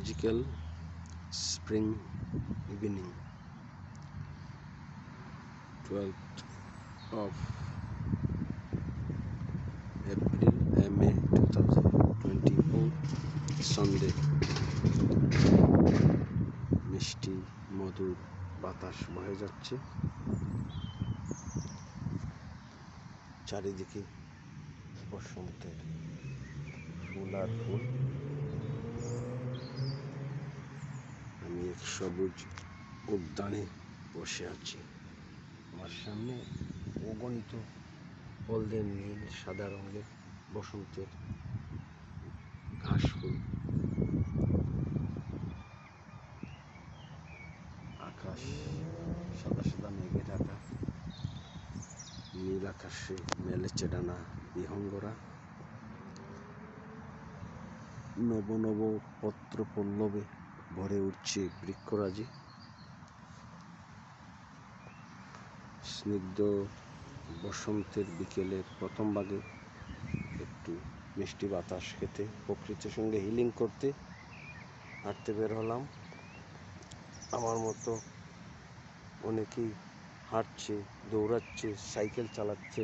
magical spring evening, 12th of April, May 2024, Sunday. মিষ্টি মধুর বাতাস বয়ে যাচ্ছে, চারিদিকে বসন্তের ফুল আর ফুল। আমি এক সবুজ উদ্যানে বসে আছি। আমার সামনে অগণিত হলদে নীল সাদা রঙের বসন্তের ঘাস ফুল। আকাশ সাদা সাদা মেঘে ঢাকা, নীল আকাশে মেলেছে ডানা বিহঙ্গরা। নব নব পত্র পল্লবে ভরে উঠছে বৃক্ষরাজি। স্নিগ্ধ বসন্তের বিকেলের প্রথম ভাগে একটু মিষ্টি বাতাস খেতে, প্রকৃতির সঙ্গে হিলিং করতে হাঁটতে বের হলাম। আমার মতো অনেকেই হাঁটছে, দৌড়াচ্ছে, সাইকেল চালাচ্ছে।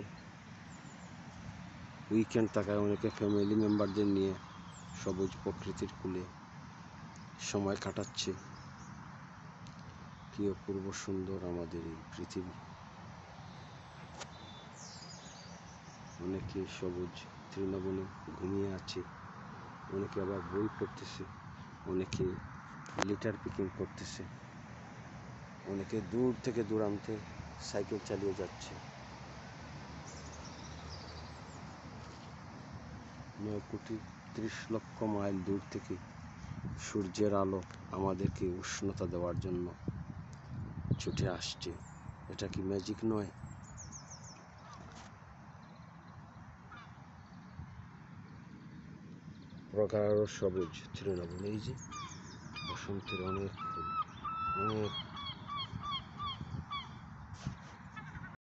উইকেন্ড থাকায় অনেকে ফ্যামিলি মেম্বারদের নিয়ে সবুজ প্রকৃতির কূলে সময় কাটাচ্ছে। কি অপূর্ব সুন্দর আমাদের এই পৃথিবী। অনেকে সবুজ তৃণবনে ঘুমিয়ে আছে, অনেকে আবার বই পড়তেছে, অনেকে লিটার পিকিং করতেছে, অনেকে দূর থেকে দূরান্তে সাইকেল চালিয়ে যাচ্ছে। 9,30,00,000 মাইল দূর থেকে সূর্যের আলো আমাদেরকে উষ্ণতা দেওয়ার জন্য ছুটে আসছে। এটা কি ম্যাজিক নয়? প্রগাঢ় সবুজ তৃণবন, এই যে বসন্তের অনেক ফুল, অনেক